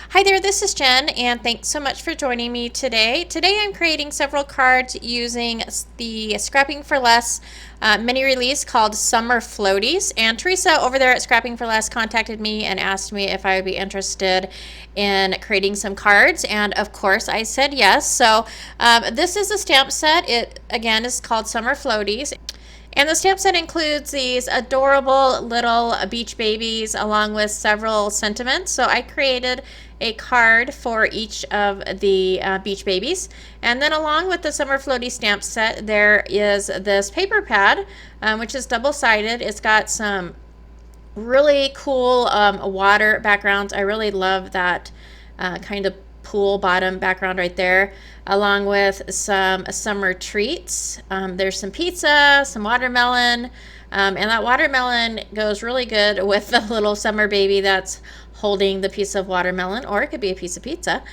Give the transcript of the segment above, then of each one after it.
Hi there, this is Jen, and thanks so much for joining me today. Today I'm creating several cards using the Scrapping for Less mini release called Summer Floaties. And Teresa over there at Scrapping for Less contacted me and asked me if I would be interested in creating some cards, and of course I said yes. So this is a stamp set. It again is called Summer Floaties. And the stamp set includes these adorable little beach babies along with several sentiments. So I created a card for each of the beach babies. And then along with the Summer Floaty stamp set, there is this paper pad, which is double-sided. It's got some really cool water backgrounds. I really love that kind of pool bottom background right there, along with some summer treats. There's some pizza, some watermelon, and that watermelon goes really good with the little summer baby that's holding the piece of watermelon, or it could be a piece of pizza.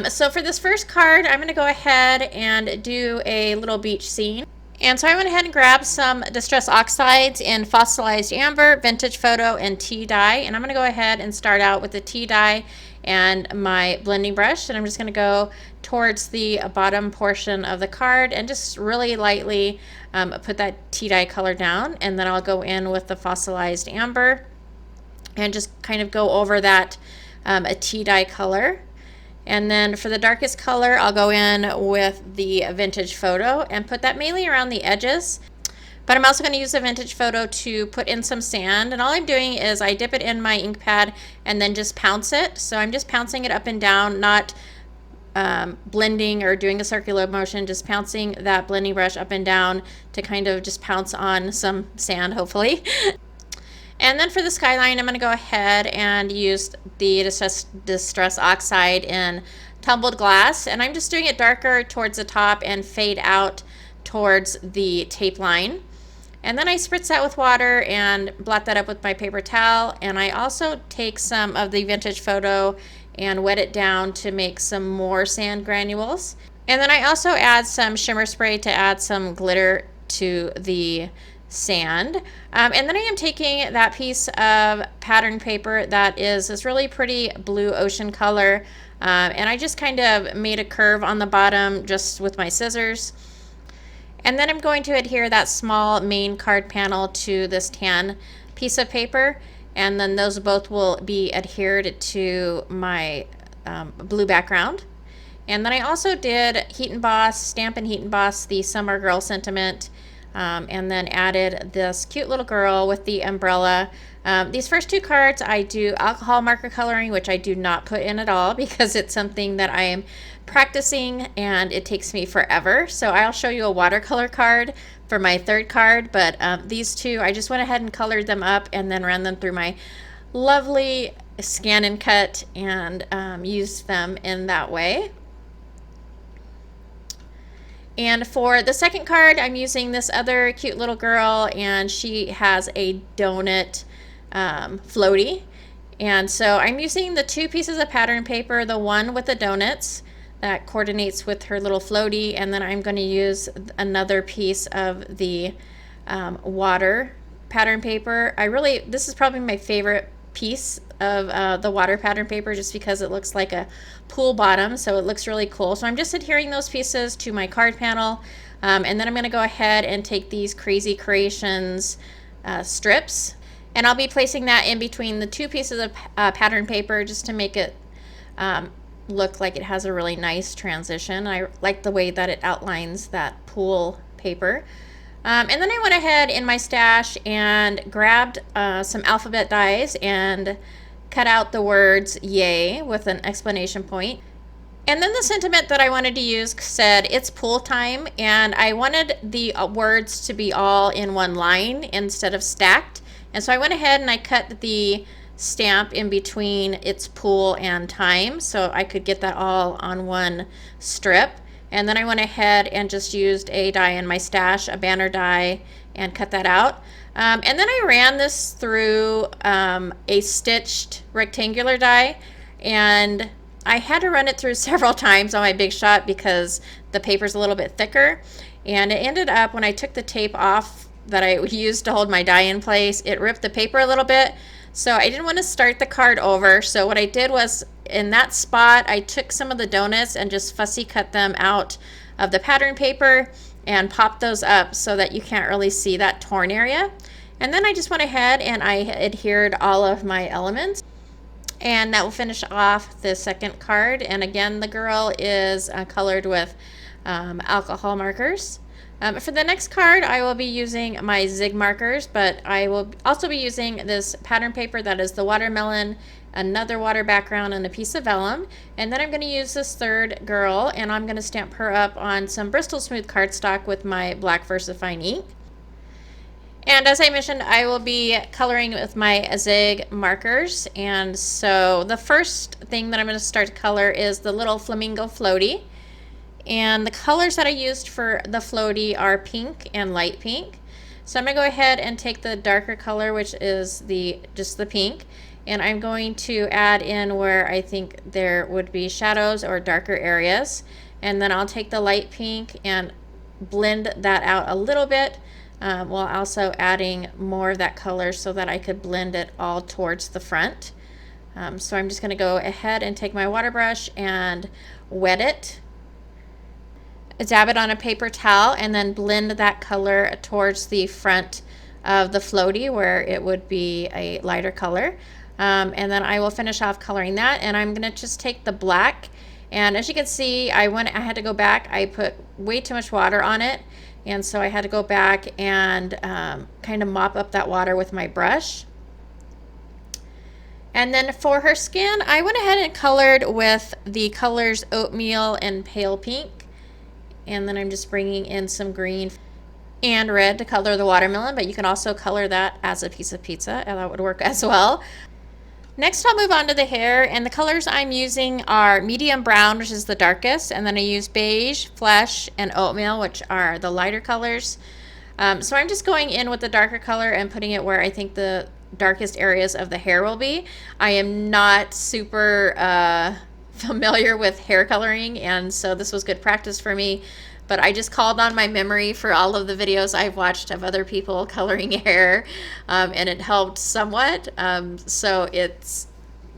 So for this first card, I'm going to go ahead and do a little beach scene. And so I went ahead and grabbed some Distress Oxides in Fossilized Amber, Vintage Photo, and tea dye. And I'm going to go ahead and start out with the tea dye and my blending brush. And I'm just going to go towards the bottom portion of the card and just really lightly put that tea dye color down. And then I'll go in with the Fossilized Amber and just kind of go over that a tea dye color. And then for the darkest color, I'll go in with the Vintage Photo and put that mainly around the edges. But I'm also going to use the Vintage Photo to put in some sand. And all I'm doing is I dip it in my ink pad and then just pounce it. So I'm just pouncing it up and down, not blending or doing a circular motion, just pouncing that blending brush up and down to kind of just pounce on some sand, hopefully. And then for the skyline, I'm going to go ahead and use the Distress Oxide in Tumbled Glass. And I'm just doing it darker towards the top and fade out towards the tape line. And then I spritz that with water and blot that up with my paper towel. And I also take some of the Vintage Photo and wet it down to make some more sand granules. And then I also add some shimmer spray to add some glitter to the sand. And then I am taking that piece of pattern paper that is this really pretty blue ocean color, and I just kind of made a curve on the bottom just with my scissors. And then I'm going to adhere that small main card panel to this tan piece of paper, and then those both will be adhered to my blue background. And then I also did heat emboss, stamp and heat emboss the Summer Girl sentiment, and then added this cute little girl with the umbrella. These first two cards I do alcohol marker coloring, which I do not put in at all because it's something that I am practicing and it takes me forever. So I'll show you a watercolor card for my third card, but these two I just went ahead and colored them up and then ran them through my lovely scan and cut and used them in that way. And for the second card, I'm using this other cute little girl, and she has a donut floaty. And so I'm using the two pieces of pattern paper, the one with the donuts that coordinates with her little floaty, and then I'm going to use another piece of the water pattern paper. This is probably my favorite piece of the water pattern paper just because it looks like a pool bottom, so it looks really cool. So I'm just adhering those pieces to my card panel, and then I'm going to go ahead and take these Crazy Creations strips, and I'll be placing that in between the two pieces of pattern paper just to make it look like it has a really nice transition. I like the way that it outlines that pool paper. And then I went ahead in my stash and grabbed some alphabet dies and cut out the words yay with an exclamation point. And then the sentiment that I wanted to use said it's pool time, and I wanted the words to be all in one line instead of stacked. And so I went ahead and I cut the stamp in between it's pool and time so I could get that all on one strip. And then I went ahead and just used a die in my stash, a banner die, and cut that out. And then I ran this through a stitched rectangular die, and I had to run it through several times on my Big Shot because the paper's a little bit thicker. And it ended up, when I took the tape off that I used to hold my die in place, it ripped the paper a little bit. So I didn't want to start the card over. So what I did was in that spot, I took some of the donuts and just fussy cut them out of the pattern paper and popped those up so that you can't really see that torn area. And then I just went ahead and I adhered all of my elements. And that will finish off the second card. And again, the girl is colored with alcohol markers. For the next card, I will be using my Zig markers, but I will also be using this pattern paper that is the watermelon, another water background, and a piece of vellum. And then I'm going to use this third girl, and I'm going to stamp her up on some Bristol smooth cardstock with my black VersaFine ink. And as I mentioned, I will be coloring with my Zig markers. And so the first thing that I'm going to start to color is the little flamingo floaty. And the colors that I used for the floaty are pink and light pink. So I'm going to go ahead and take the darker color, which is just the pink, and I'm going to add in where I think there would be shadows or darker areas. And then I'll take the light pink and blend that out a little bit, while also adding more of that color so that I could blend it all towards the front. So I'm just going to go ahead and take my water brush and wet it. Dab it on a paper towel and then blend that color towards the front of the floaty where it would be a lighter color. And then I will finish off coloring that, and I'm going to just take the black, and as you can see, I had to go back. I put way too much water on it, and so I had to go back and kind of mop up that water with my brush. And then for her skin, I went ahead and colored with the colors oatmeal and pale pink. And then I'm just bringing in some green and red to color the watermelon, but you can also color that as a piece of pizza, and that would work as well. Next, I'll move on to the hair, and the colors I'm using are medium brown, which is the darkest, and then I use beige, flesh, and oatmeal, which are the lighter colors. So I'm just going in with the darker color and putting it where I think the darkest areas of the hair will be. I am not super familiar with hair coloring, and so this was good practice for me, but I just called on my memory for all of the videos I've watched of other people coloring hair, and it helped somewhat. So it's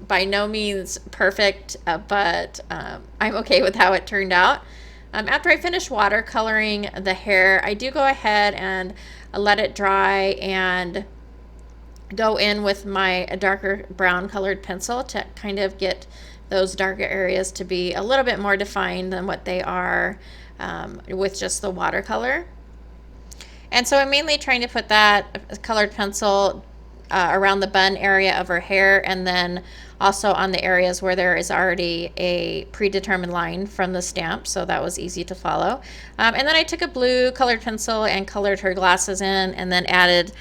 by no means perfect, but I'm okay with how it turned out. After I finish watercoloring the hair, I do go ahead and let it dry and go in with my darker brown colored pencil to kind of get those darker areas to be a little bit more defined than what they are with just the watercolor. And so I'm mainly trying to put that colored pencil around the bun area of her hair, and then also on the areas where there is already a predetermined line from the stamp, so that was easy to follow. And then I took a blue colored pencil and colored her glasses in, and then added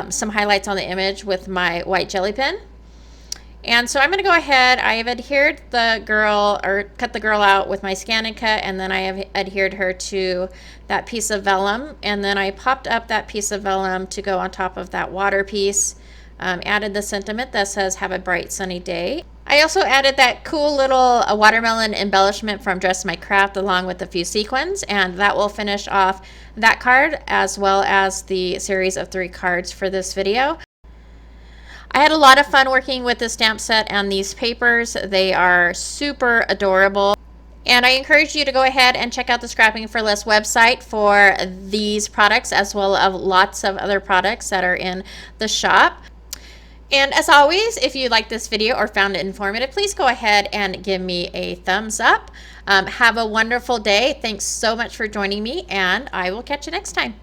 some highlights on the image with my white jelly pen. And so I'm going to go ahead, I have adhered the girl, or cut the girl out with my Scan and Cut, and then I have adhered her to that piece of vellum, and then I popped up that piece of vellum to go on top of that water piece, added the sentiment that says, "Have a bright sunny day." I also added that cool little watermelon embellishment from Dress My Craft along with a few sequins, and that will finish off that card as well as the series of 3 cards for this video. I had a lot of fun working with the stamp set and these papers. They are super adorable. And I encourage you to go ahead and check out the Scrapping for Less website for these products, as well as lots of other products that are in the shop. And as always, if you liked this video or found it informative, please go ahead and give me a thumbs up. Have a wonderful day. Thanks so much for joining me, and I will catch you next time.